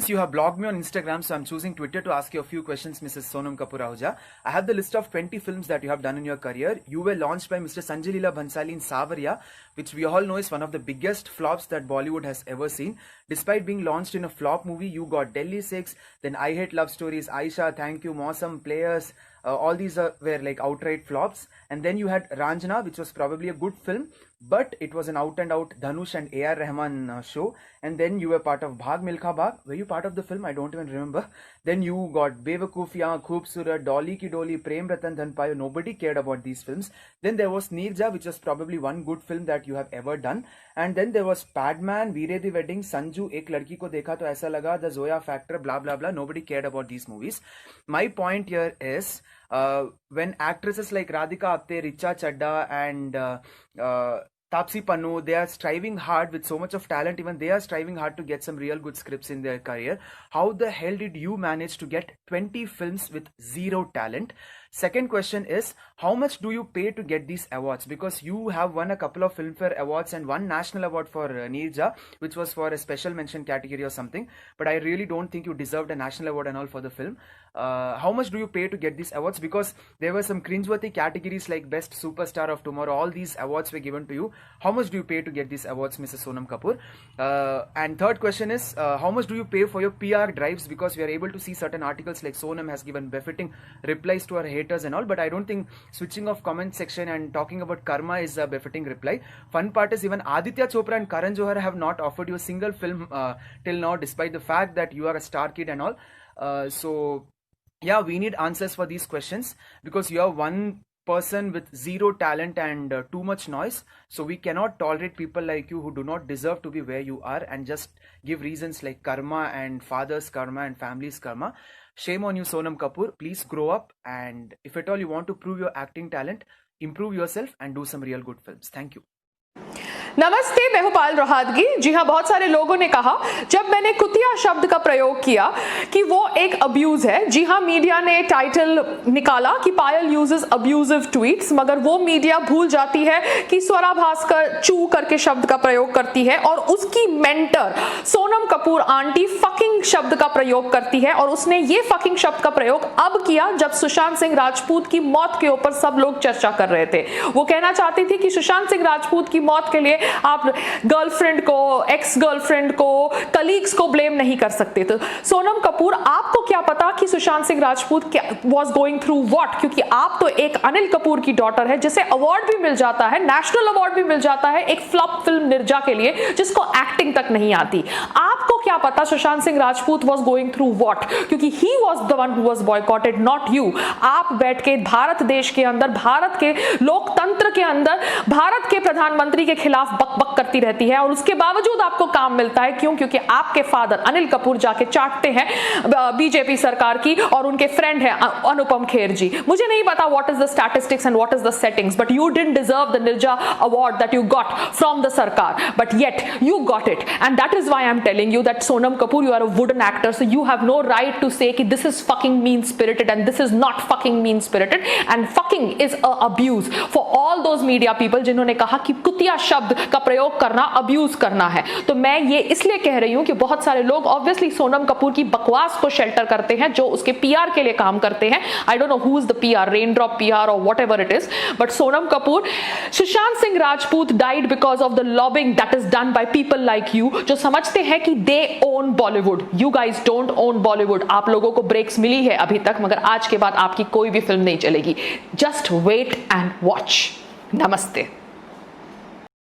since you have blocked me on Instagram, so I'm choosing Twitter to ask you a few questions, Mrs. Sonam Kapoor Ahuja. I have the list of 20 films that you have done in your career. You were launched by Mr. Sanjay Leela Bhansali in Savarya, which we all know is one of the biggest flops that Bollywood has ever seen. Despite being launched in a flop movie, you got Delhi 6, then I Hate Love Stories, Aisha, Thank You, Mausam, Players. All these were like outright flops. And then you had Ranjana, which was probably a good film, but it was an out and out Dhanush and A.R. Rahman show. And then you were part of Bhag Milkha Bhag. Were you part of the film? I don't even remember. Then you got Bewakoofiyan, Khoobsurat, Dolly Ki Dolly, Prem Ratan Dhan Payo. Nobody cared about these films. Then there was Neerja, which was probably one good film that you have ever done. And then there was Padman, Veere the Wedding, Sanju, Ek Ladki Ko Dekha To Aisa Laga, The Zoya Factor, blah blah blah. Nobody cared about these movies. My point here is, when actresses like Radhika Apte, Richa Chadda and Taapsee Pannu, they are striving hard with so much of talent, even they are striving hard to get some real good scripts in their career. How the hell did you manage to get 20 films with zero talent? Second question is, how much do you pay to get these awards? Because you have won a couple of Filmfare awards and one national award for Neerja, which was for a special mention category or something. But I really don't think you deserved a national award and all for the film. How much do you pay to get these awards? Because there were some cringeworthy categories like Best Superstar of Tomorrow. All these awards were given to you. How much do you pay to get these awards, Mrs. Sonam Kapoor? And third question is, how much do you pay for your PR drives? Because we are able to see certain articles like Sonam has given befitting replies to her haters and all, but I don't think switching off comment section and talking about karma is a befitting reply. Fun part is even Aditya Chopra and Karan Johar have not offered you a single film till now, despite the fact that you are a star kid and all. So yeah, we need answers for these questions because you are one person with zero talent and too much noise. So we cannot tolerate people like you who do not deserve to be where you are and just give reasons like karma and father's karma and family's karma. Shame on you, Sonam Kapoor. Please grow up, and if at all you want to prove your acting talent, improve yourself and do some real good films. Thank you. नमस्ते, मैं हूं पायल रोहातगी। जी हाँ, बहुत सारे लोगों ने कहा जब मैंने कुतिया शब्द का प्रयोग किया कि वो एक अब्यूज है। जी हाँ, मीडिया ने टाइटल निकाला कि पायल यूजेस अब्यूजिव ट्वीट्स, मगर वो मीडिया भूल जाती है कि स्वरा भास्कर चू करके शब्द का प्रयोग करती है और उसकी mentor Sonam Kapoor aunty fucking शब्द का प्रयोग करती है। और उसने ये फकिंग शब्द का प्रयोग अब किया जब सुशांत सिंह राजपूत की मौत के ऊपर सब लोग चर्चा कर रहे थे। वो कहना चाहती थी कि सुशांत सिंह राजपूत की मौत के लिए आप गर्लफ्रेंड को, एक्स गर्लफ्रेंड को, कलीग्स को ब्लेम नहीं कर सकते। तो सोनम कपूर, आपको क्या पता कि Sushant Singh Rajput was going through what? क्योंकि आप तो एक अनिल कपूर की डॉटर है जिसे अवार्ड भी मिल जाता है, नेशनल अवार्ड भी मिल जाता है एक फ्लॉप फिल्म निर्जा के लिए जिसको एक्टिंग तक नहीं आती। आपको क्या पता Sushant Singh Rajput was going through what? क्योंकि he was the one who was boycotted, not you. आप बैठ के भारत देश के अंदर, भारत के लोकतंत्र के अंदर भारत के प्रधानमंत्री के खिलाफ बक करती रहती है और उसके बावजूद आपको काम मिलता है। क्यों? क्योंकि आपके फादर अनिल कपूर जाके चाटते हैं बीजेपी सरकार की और उनके फ्रेंड है अनुपम खेर जी। मुझे नहीं पता what is the statistics and what is the settings, but you didn't deserve the Neerja award that you got from the sarkar, but yet you got it, and that is why I am telling you that Sonam Kapoor, you are a wooden actor, so you have no right to say कि this is fucking mean spirited and this is not fucking mean spirited, and fucking is a abuse for all those media people जिन्होंने कहा कि कुतिया शब्द का प्रयोग करना abuse करना है। तो मैं ये इसलिए कह रही हूं कि बहुत सारे लोग ऑब्वियसली सोनम कपूर की बकवास को शेल्टर करते हैं जो उसके पीआर के लिए काम करते हैं। I don't know who is the PR, raindrop PR और whatever it is, but Sonam Kapoor, Sushant Singh Rajput died because of the lobbying that is done by people like you जो समझते हैं कि they own Bollywood. You guys don't own Bollywood. आप लोगों को breaks मिली है अभी तक, मगर आज के बाद आपकी कोई भी फिल्म नहीं चलेगी। Just wait and watch. नमस्ते।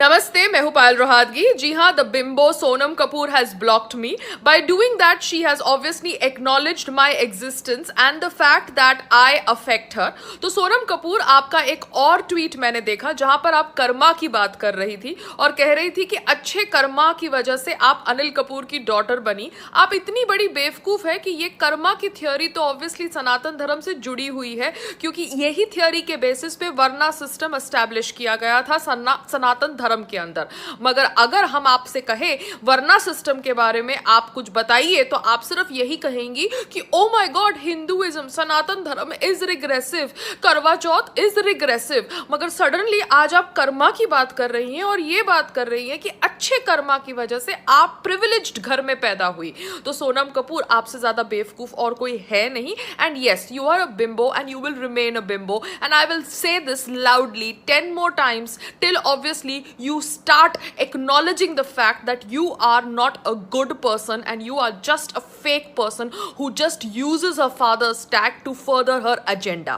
नमस्ते, मैं हूं पायल रोहातगी। जी हाँ, the bimbo Sonam Kapoor has blocked me. By doing that she has obviously acknowledged my existence and the fact that I affect her. तो सोनम कपूर, आपका एक और ट्वीट मैंने देखा जहां पर आप कर्मा की बात कर रही थी और कह रही थी कि अच्छे कर्मा की वजह से आप अनिल कपूर की डॉटर बनी। आप इतनी बड़ी बेवकूफ है कि ये कर्मा की थ्योरी तो ऑब्वियसली सनातन धर्म से जुड़ी हुई है, क्योंकि यही थ्योरी के बेसिस पे वर्ना सिस्टम एस्टैब्लिश किया गया था सनातन धर्म के अंदर। मगर अगर हम आपसे कहें वर्ना सिस्टम के बारे में आप कुछ बताइए तो आप सिर्फ यही कहेंगी कि ओ माय गॉड, हिंदुइज्म, सनातन धर्म इज रिग्रेसिव, करवा चौथ इज रिग्रेसिव। मगर सडनली आज आप कर्मा की बात कर रही हैं और ये बात कर रही हैं कि अच्छे कर्मा की वजह से आप प्रिविलेज्ड घर में पैदा हुई। तो सोनम कपूर, आपसे ज्यादा बेवकूफ और कोई है नहीं। And yes, you are a bimbo and you will remain a bimbo, and I will say this loudly 10 more times till obviously you start acknowledging the fact that you are not a good person and you are just a fake person who just uses her father's tag to further her agenda.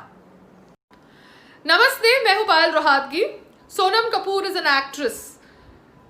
Namaste, मैं हूं पायल Rohatgi. Sonam Kapoor is an actress.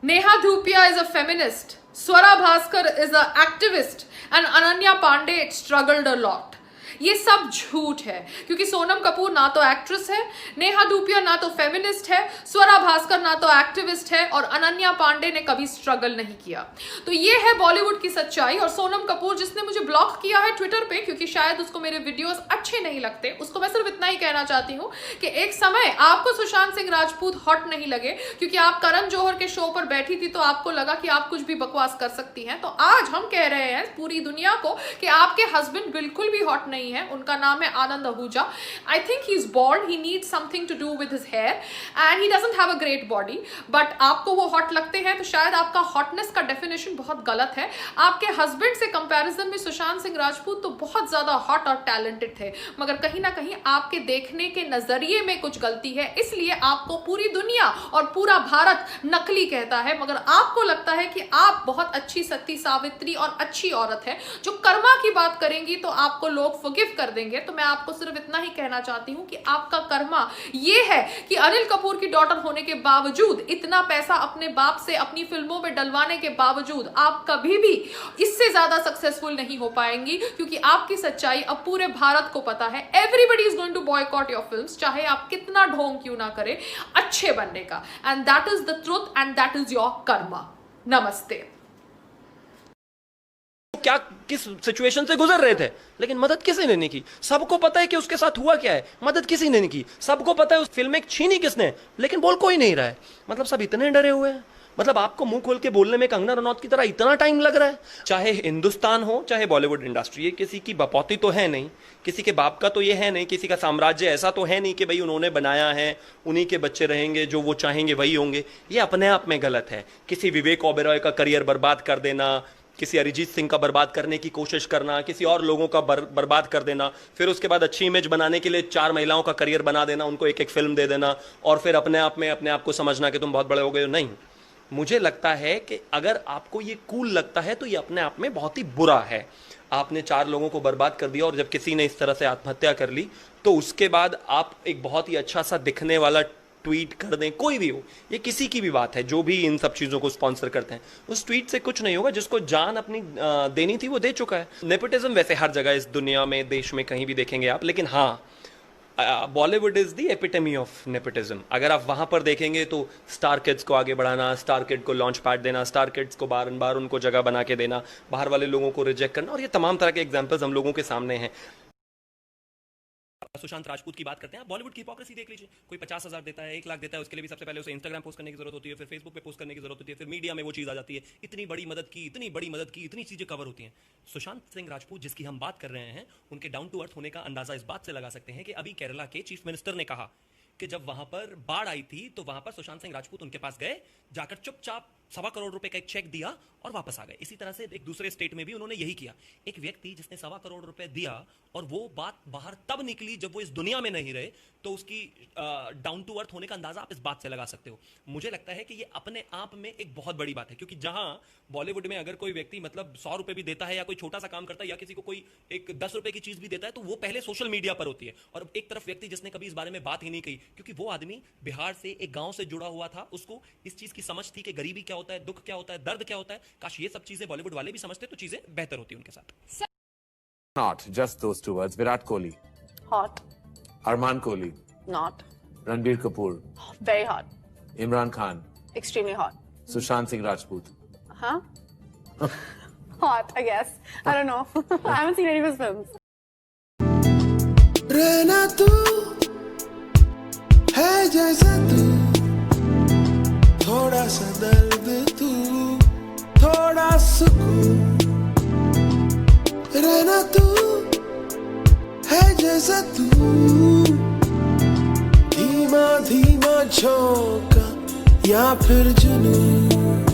Neha Dhupia is a feminist. Swara Bhaskar is an activist and Ananya Pandey struggled a lot. ये सब झूठ है, क्योंकि सोनम कपूर ना तो actress है, नेहा धूपिया ना तो फेमिनिस्ट है, स्वरा भास्कर ना तो एक्टिविस्ट है और अनन्या पांडे ने कभी स्ट्रगल नहीं किया। तो ये है बॉलीवुड की सच्चाई। और सोनम कपूर, जिसने मुझे ब्लॉक किया है ट्विटर पे क्योंकि शायद उसको मेरे वीडियोस अच्छे नहीं लगते, उसको मैं सिर्फ इतना ही कहना चाहती हूँ कि एक समय आपको सुशांत सिंह राजपूत हॉट नहीं लगे क्योंकि आप करण जौहर के शो पर बैठी थी तो आपको लगा कि आप कुछ भी बकवास कर सकती हैं। तो आज हम कह रहे हैं पूरी दुनिया को कि आपके हस्बैंड बिल्कुल भी हॉट नहीं है। उनका नाम है Anand Ahuja. I think he is bald, he needs something to do with his hair and he doesn't have a great body, but आपको वो हॉट लगते हैं तो शायद आपका हॉटनेस का डेफिनेशन बहुत गलत है। आपके हस्बैंड से कंपैरिजन में सुशांत सिंह राजपूत तो बहुत ज्यादा हॉट और टैलेंटेड थे, मगर कहीं ना कहीं आपके देखने के नजरिए में कुछ गलती है, इसलिए आपको पूरी दुनिया और पूरा भारत नकली कहता है। मगर आपको लगता है कि आप बहुत अच्छी सती सावित्री और अच्छी औरत है जो कर्मा की बात करेंगी तो आपको लोग फॉरगिव कर देंगे। तो मैं आपको सिर्फ इतना ही कहना चाहती हूं कि आपका कर्मा ये है कि अनिल कपूर की डॉटर होने के बावजूद, इतना पैसा अपने बाप से अपनी फिल्मों में डलवाने के बावजूद आप कभी भी इससे ज्यादा सक्सेसफुल नहीं हो पाएंगी, क्योंकि आपकी सच्चाई अब पूरे भारत को पता है। Everybody is going to boycott your films, चाहे आप कितना ढोंग क्यों ना करें अच्छे बनने का। And that is the truth and that is your Karma. नमस्ते। क्या किस सिचुएशन से गुजर रहे थे, लेकिन मदद किसी ने नहीं की। सबको पता है कि उसके साथ हुआ क्या है, मदद किसी ने नहीं की। सबको पता है उस फिल्म में छीनी किसने, लेकिन बोल कोई नहीं रहा है। मतलब सब इतने डरे हुए हैं। मतलब आपको मुंह खोल के बोलने में कंगना रनौत की तरह इतना टाइम लग रहा है। चाहे हिंदुस्तान हो चाहे बॉलीवुड इंडस्ट्री, ये किसी की बपौती तो है नहीं, किसी के बाप का तो ये है नहीं, किसी का साम्राज्य ऐसा तो है नहीं कि भाई उन्होंने बनाया है, उन्हीं के बच्चे रहेंगे, जो वो चाहेंगे वही होंगे। ये अपने आप में गलत है। किसी विवेक ओबेरॉय का करियर बर्बाद कर देना, किसी अरिजीत सिंह का बर्बाद करने की कोशिश करना, किसी और लोगों का बर्बाद कर देना, फिर उसके बाद अच्छी इमेज बनाने के लिए 4 महिलाओं का करियर बना देना, उनको एक एक फिल्म दे देना और फिर अपने आप को समझना कि तुम बहुत बड़े हो गए हो। नहीं, मुझे लगता है कि अगर आपको ये कूल लगता है तो ये अपने आप में बहुत ही बुरा है। आपने 4 लोगों को बर्बाद कर दिया और जब किसी ने इस तरह से आत्महत्या कर ली तो उसके बाद आप एक बहुत ही अच्छा सा दिखने वाला ट्वीट कर दें, कोई भी हो, ये किसी की भी बात है, जो भी इन सब चीजों को स्पॉन्सर करते हैं, उस ट्वीट से कुछ नहीं होगा। जिसको जान अपनी देनी थी वो दे चुका है। नेपोटिज्म वैसे हर जगह इस दुनिया में, देश में कहीं भी देखेंगे आप, लेकिन हाँ, Bollywood is the epitome of nepotism. अगर आप वहां पर देखेंगे तो स्टार किड्स को आगे बढ़ाना, स्टार किड को लॉन्च पैड देना, स्टार किड्स को बार बार उनको जगह बना के देना, बाहर वाले लोगों को रिजेक्ट करना, और ये तमाम तरह के एग्जाम्पल्स हम लोगों के सामने हैं। सुशांत राजपूत की बात करते हैं, बॉलीवुड की हिपोक्रेसी देख लीजिए। कोई 50,000 देता है, 1 लाख देता है, उसके लिए भी सबसे पहले उसे इंस्टाग्राम पोस्ट करने की जरूरत होती है, फिर फेसबुक पे पोस्ट करने की जरूरत होती है, फिर मीडिया में वो चीज आ जाती है। इतनी बड़ी मदद की, इतनी बड़ी मदद की, इतनी चीजें कवर होती हैं। सुशांत सिंह राजपूत जिसकी हम बात कर रहे हैं, उनके डाउन टू अर्थ होने का अंदाजा इस बात से लगा सकते हैं कि अभी केरला के चीफ मिनिस्टर ने कहा कि जब वहां पर बाढ़ आई थी तो वहां पर सुशांत सिंह राजपूत उनके पास गए, जाकर चुपचाप 1.25 करोड़ रुपए का एक चेक दिया और वापस आ गए। इसी तरह से एक दूसरे स्टेट में भी उन्होंने यही किया। एक व्यक्ति जिसने 1.25 करोड़ रुपए दिया और वो बात बाहर तब निकली जब वो इस दुनिया में नहीं रहे, तो उसकी डाउन टू अर्थ होने का अंदाजा आप इस बात से लगा सकते हो। मुझे लगता है कि ये अपने आप में एक बहुत बड़ी बात है, क्योंकि जहां बॉलीवुड में अगर कोई व्यक्ति मतलब 100 रुपए भी देता है या कोई छोटा सा काम करता है या किसी को कोई एक 10 रुपए की चीज भी देता है, तो वो पहले सोशल मीडिया पर होती है। और एक तरफ व्यक्ति जिसने कभी इस बारे में बात ही नहीं की, क्योंकि वो आदमी बिहार से एक गांव से जुड़ा हुआ था, उसको इस चीज की समझ थी कि गरीबी क्या होता है, दुख क्या होता है, दर्द क्या होता है। काश ये सब चीजें बॉलीवुड वाले भी समझते तो चीजें बेहतर होती उनके साथ। Not just those 2 words. Virat Kohli, Hot. Arman Kohli, Not. Ranbir Kapoor, Very hot. Imran Khan, Extremely hot. Sushant Singh Rajput. Huh? Hot, I guess. I don't know. I haven't seen any of his films. रहना तू है जैसा तू, थोड़ा सा दर्द तू, थोड़ा सुकून, रहना तू है जैसा तू, धीमा धीमा झोंका या फिर जुनून,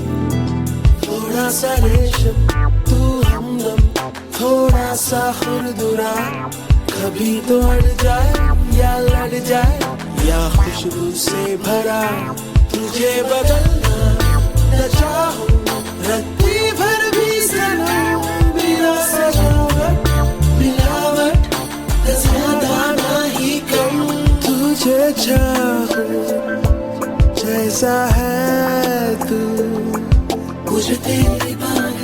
थोड़ा सा रेशम तू हमदम, थोड़ा सा खुरदुरा, कभी तो अड़ जाए या लड़ जाए, या खुशबू से भरा तुझे बदलना न चाहूं, रत्ती भर भी सनम बिना सजावट, मिलावट ज्यादा नहीं कम, तुझे चाहूं जैसा है तू, मुझे तेरी बात